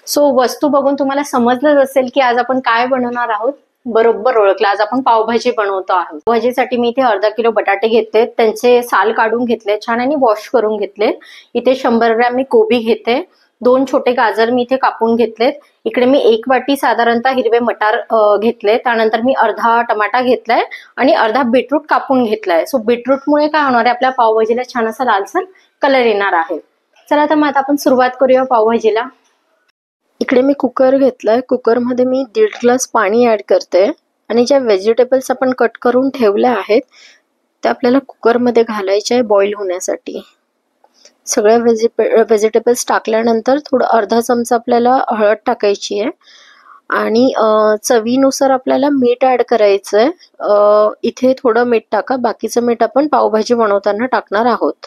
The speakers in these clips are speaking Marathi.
सो वस्तू बघून तुम्हाला समजलंच असेल की आज आपण काय बनवणार आहोत. बरोबर ओळखलं, आज आपण पावभाजी बनवतो आहोत. भाजीसाठी मी इथे अर्धा किलो बटाटे घेतले, त्यांचे साल काढून घेतले छान आणि वॉश करून घेतले. इथे 100 ग्रॅम मी कोबी घेते, 2 छोटे गाजर मी इथे कापून घेतलेत. इकडे मी 1 वाटी साधारणतः हिरवे मटार घेतले. त्यानंतर मी अर्धा टमाटा घेतलाय आणि अर्धा बीटरूट कापून घेतलाय. सो बीटरूटमुळे काय होणार आहे, आपल्या पावभाजीला छान असा लालसर कलर येणार आहे. चला तर मग आता आपण सुरुवात करूया पावभाजीला. इकडे मी कुकर घेतलाय, कुकरमध्ये मी 1.5 ग्लास पाणी ऍड करते आणि ज्या व्हेजिटेबल्स आपण कट करून ठेवल्या आहेत त्या आपल्याला कुकरमध्ये घालायच्या आहे बॉईल होण्यासाठी. सगळ्या व्हेजिटेबल्स टाकल्यानंतर थोडं अर्धा चमचा आपल्याला हळद टाकायची आहे आणि चवीनुसार आपल्याला मीठ ऍड करायचं आहे. इथे थोडं मीठ टाका, बाकीचं मीठ आपण पावभाजी बनवताना टाकणार आहोत.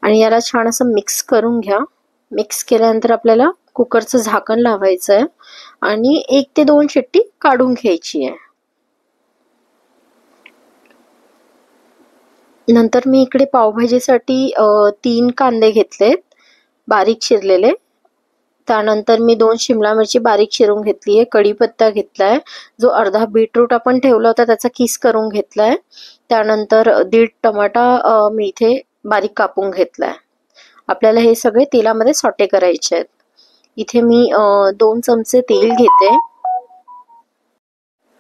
आणि याला छान असं मिक्स करून घ्या. मिक्स केल्यानंतर आपल्याला कुकरचं झाकण लावायचं आहे आणि 1 ते 2 शिट्टी काढून घ्यायची आहे. नंतर मी इकडे पावभाजीसाठी 3 कांदे घेतलेत बारीक चिरलेले. त्यानंतर मी 2 शिमला मिरची बारीक चिरून घेतली आहे. कढीपत्ता घेतलाय, जो अर्धा बीटरूट आपण ठेवला होता त्याचा किस करून घेतलाय. त्यानंतर 1.5 टमाटा मी इथे बारीक कापून घेतलाय. आपल्याला हे सगळे तेलामध्ये सॉटे करायचे आहेत. इथे मी 2 चमचे तेल घेते,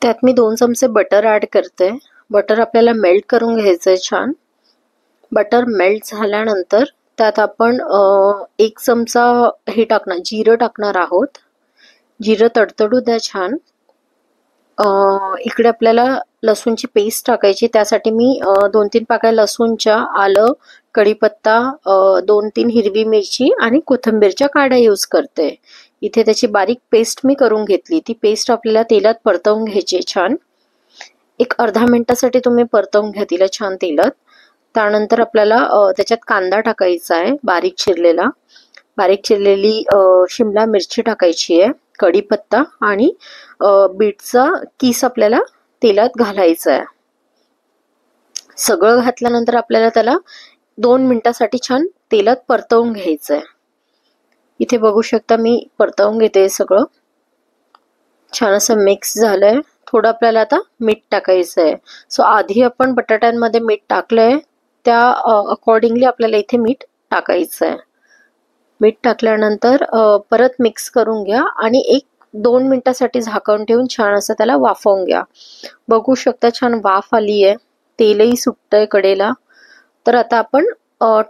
त्यात मी 2 चमचे बटर ऍड करते. बटर आपल्याला मेल्ट करून घ्यायचंय छान. बटर मेल्ट झाल्यानंतर त्यात आपण 1 चमचा हे टाकणार, जिरं टाकणार आहोत. जिरं तडतडू द्या छान. इकडे आपल्याला लसूणची पेस्ट टाकायची, त्यासाठी मी 2-3 पाकळ्या लसूणच्या, आलं, कढीपत्ता, 2-3 हिरवी मिरची आणि कोथिंबीरच्या काड्या यूज करते. इथे त्याची बारीक पेस्ट मी करून घेतली. ती पेस्ट आपल्याला तेलात परतवून घ्यायची छान. एक अर्धा मिनिटासाठी तुम्ही परतवून घ्या तिला छान तेलात. त्यानंतर आपल्याला त्याच्यात कांदा टाकायचा आहे बारीक चिरलेला. बारीक चिरलेली शिमला मिरची टाकायची आहे, कढीपत्ता आणि बीटचा किस आपल्याला तेलात घालायचा आहे. सगळं घातल्यानंतर आपल्याला त्याला 2 मिनिटासाठी छान तेलात परतवून घ्यायचं आहे. इथे बघू शकता मी परतवून घेते सगळं. छान असं मिक्स झालंय. थोडं आपल्याला आता मीठ टाकायचं आहे. सो आधी आपण बटाट्यांमध्ये मीठ टाकलंय, त्या अकॉर्डिंगली आपल्याला इथे मीठ टाकायचं आहे. मीठ टाकल्यानंतर परत मिक्स करून घ्या आणि 1-2 मिनिटासाठी झाकण ठेवून छान असं त्याला वाफवून घ्या. बघू शकता छान वाफ आली आहे, तेलही सुटतंय कडेला. तर आता आपण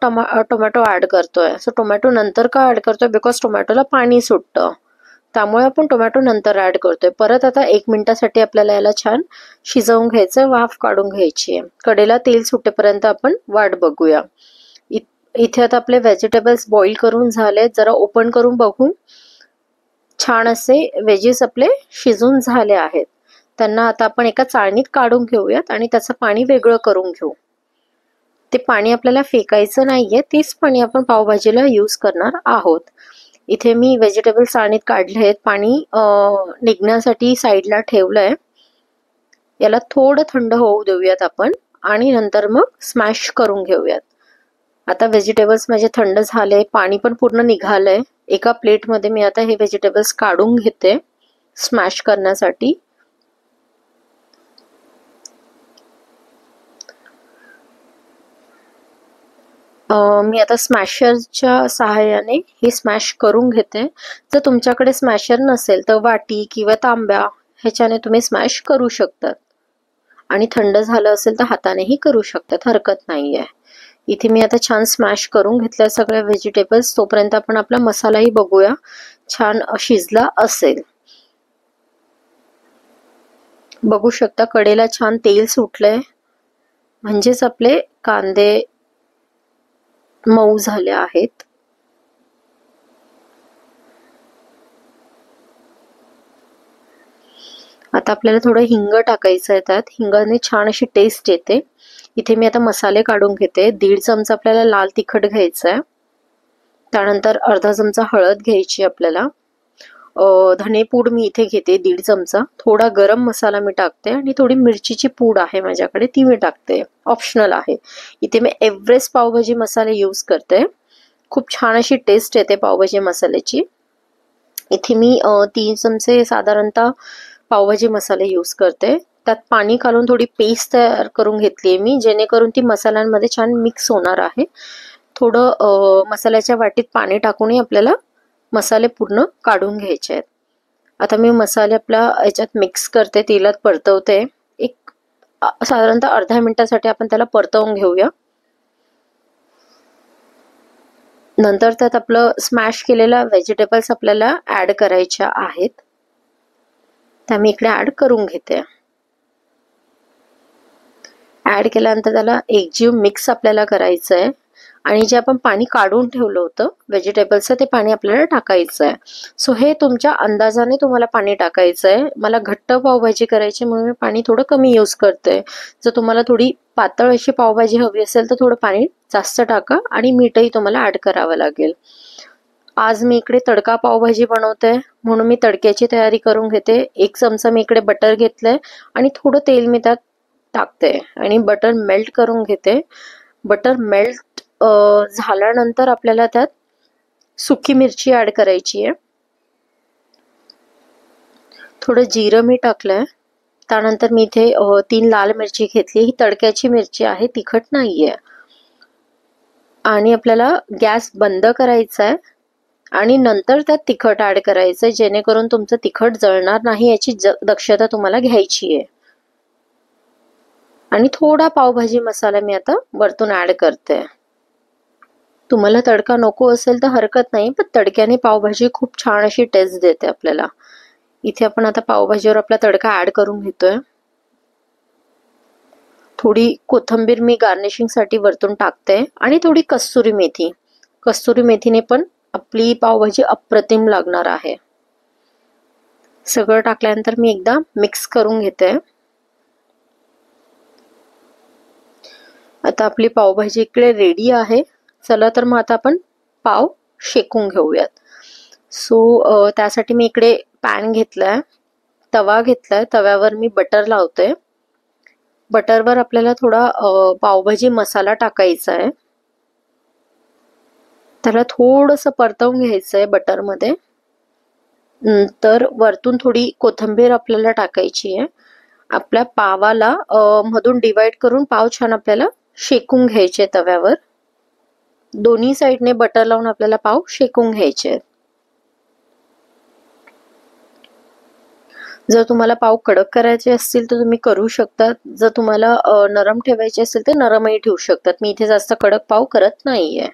टोमॅटो ऍड करतोय. सो टोमॅटो नंतर का ऍड करतोय, बिकॉज टोमॅटोला पाणी सुटतं, त्यामुळे आपण टोमॅटो नंतर ऍड करतोय. परत आता 1 मिनिटासाठी आपल्याला याला छान शिजवून घ्यायचंय, वाफ काढून घ्यायची आहे. कडेला तेल सुटेपर्यंत आपण वाट बघूया. इथे आता आपले व्हेजिटेबल्स बॉईल करून झाले. जरा ओपन करून बघू. छान असे व्हेजीस आपले शिजून झाले आहेत. त्यांना आता आपण एका चाळणीत काढून घेऊयात आणि त्याचं पाणी वेगळं करून घेऊ. ते पाणी आपल्याला फेकायचं नाहीये, तेच पाणी आपण पावभाजीला यूज करणार आहोत. इथे मी व्हेजिटेबल चाळणीत काढले आहेत, पाणी निघण्यासाठी साईडला ठेवलंय. याला थोडं थंड होऊ देऊयात आपण आणि नंतर मग स्मॅश करून घेऊयात. आता व्हेजिटेबल्स माझे थंड झाले, पाणी पण पूर्ण निघालंय. एका प्लेटमध्ये मी आता हे व्हेजिटेबल्स काढून घेते स्मॅश करण्यासाठी. मी आता स्मॅशरच्या सहाय्याने हे स्मॅश करून घेते. जर तुमच्याकडे स्मॅशर नसेल तर वाटी किंवा तांब्या ह्याच्याने तुम्ही स्मॅश करू शकतात आणि थंड झालं असेल तर हातानेही करू शकतात, हरकत नाहीये. इथे मी आता छान स्मॅश करून घेतल्या सगळ्या व्हेजिटेबल्स. तोपर्यंत आपण आपला मसालाही बघूया छान शिजला असेल. बघू शकता कडेला छान तेल सुटलंय, म्हणजेच आपले कांदे मऊ झाले आहेत. आता आपल्याला थोडं हिंग टाकायचं आहे त्यात. हिंगाने छान अशी टेस्ट येते. इथे मी आता मसाले काढून घेते. 1.5 चमचा आपल्याला लाल तिखट घ्यायचं आहे. त्यानंतर अर्धा चमचा हळद घ्यायची आपल्याला. धनेपूड मी इथे घेते 1.5 चमचा. थोडा गरम मसाला मी टाकते आणि थोडी मिरचीची पूड आहे माझ्याकडे, ती मी टाकते, ऑप्शनल आहे. इथे मी एव्हरेस्ट पावभाजी मसाले यूज करते. खूप छान अशी टेस्ट येते पावभाजी मसाल्याची. इथे मी 3 चमचे साधारणतः पावभाजी मसाले यूज करते. त्यात पाणी घालून थोडी पेस्ट तयार करून घेतली आहे मी, जेणेकरून ती मसाल्यांमध्ये छान मिक्स होणार आहे. थोडं मसाल्याच्या वाटीत पाणी टाकूनही आपल्याला मसाले पूर्ण काढून घ्यायचे आहेत. आता मी मसाले आपल्या याच्यात मिक्स करते, तेलात परतवते. एक साधारणतः अर्ध्या मिनिटासाठी आपण त्याला परतवून घेऊया. नंतर त्यात आपलं स्मॅश केलेला व्हेजिटेबल्स आपल्याला ऍड करायच्या आहेत. त्या मी इकडे ऍड करून घेते. ऍड केल्यानंतर त्याला एकजीव मिक्स आपल्याला करायचं आहे आणि जे आपण पाणी काढून ठेवलं होतं व्हेजिटेबल्सचं ते पाणी आपल्याला टाकायचं आहे. सो हे तुमच्या अंदाजाने तुम्हाला पाणी टाकायचं आहे. मला घट्ट पावभाजी करायची म्हणून मी पाणी थोडं कमी यूज करते. जर तुम्हाला थोडी पातळ अशी पावभाजी हवी असेल तर थोडं पाणी जास्त टाका आणि मीठही तुम्हाला ऍड करावं लागेल. आज मी इकडे तडका पावभाजी बनवते म्हणून मी तडक्याची तयारी करून घेते. 1 चमचा मी इकडे बटर घेतलंय आणि थोडं तेल मी त्यात टाकते आणि बटर मेल्ट करून घेते. बटर मेल्ट झाल्यानंतर आपल्याला त्यात सुकी मिरची ऍड करायची आहे. थोडं जिरं मी टाकलंय. त्यानंतर मी इथे 3 लाल मिरची घेतली. ही तडक्याची मिरची आहे, तिखट नाहीये. आणि आपल्याला गॅस बंद करायचा आहे आणि नंतर त्यात तिखट ऍड करायचंय, जेणेकरून तुमचं तिखट जळणार नाही याची दक्षता तुम्हाला घ्यायची आहे. आणि थोडा पावभाजी मसाला मी आता वरतून ऍड करते. तुम्हाला तडका नको असेल तर हरकत नाही, पण तडक्याने पावभाजी खूप छान अशी टेस्ट देते आपल्याला. इथे आपण आता पावभाजीवर आपला तडका ऍड करून घेतोय. थोडी कोथिंबीर मी गार्निशिंग साठी वरतून टाकते आणि थोडी कस्तुरी मेथी. कस्तुरी मेथीने पण आपली पावभाजी अप्रतिम लागणार आहे. सगळं टाकल्यानंतर मी एकदा मिक्स करून घेते. आता आपली पावभाजी इकडे रेडी आहे. चला तर मग आता आपण पाव शेकून घेऊयात. सो त्यासाठी मी इकडे पॅन घेतलाय, तवा घेतलाय. तव्यावर मी बटर लावते. बटरवर आपल्याला थोडा पावभाजी मसाला टाकायचा आहे. त्याला थोडंसं परतवून घ्यायचं आहे बटरमध्ये. नंतर वरतून थोडी कोथिंबीर आपल्याला टाकायची आहे. आपल्या पावाला मधून डिवाइड करून पाव छान आपल्याला शेकून घ्यायचे तव्यावर. दोन्ही साइडने बटर लावून आपल्याला पाव शेकून घ्यायचे. जर तुम्हाला पाव कडक करायचे असतील तर तुम्ही करू शकता. जर तुम्हाला नरम ठेवायचे असेल तर नरमही ठेवू शकतात. मी इथे जास्त कडक पाव करत नाहीये.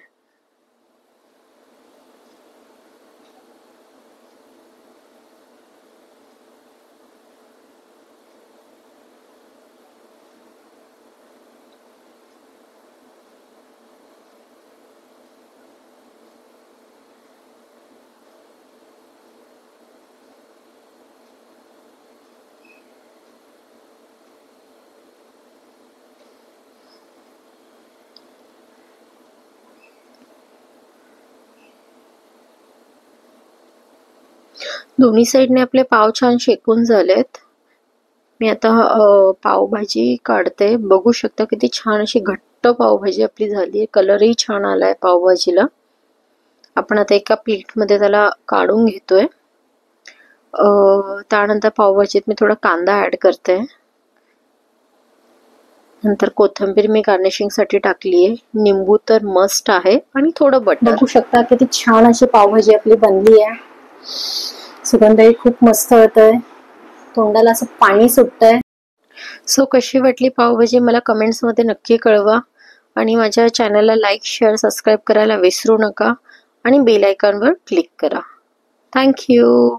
दोन्ही साइडने आपले पाव छान शेकून झालेत. मी आता पावभाजी काढते. बघू शकता किती छान अशी घट्ट पावभाजी आपली झाली आहे. कलरही छान आलाय पावभाजीला. आपण आता एका प्लेटमध्ये त्याला काढून घेतोय. त्यानंतर पावभाजीत मी थोडा कांदा ऍड करते. नंतर कोथिंबीर मी गार्निशिंग साठी टाकली आहे. निंबू तर मस्ट आहे आणि थोडं बटर. बघू शकता किती छान अशी पावभाजी आपली बनली आहे. सुगंधही खूप मस्त होतोय. तोंडाला असं पाणी सुटतंय. सो कशी वाटली पावभाजी मला कमेंट्स मध्ये नक्की कळवा आणि माझ्या चॅनलला लाईक, शेअर, सबस्क्राईब करायला विसरू नका आणि बेल आयकॉनवर क्लिक करा. Thank you.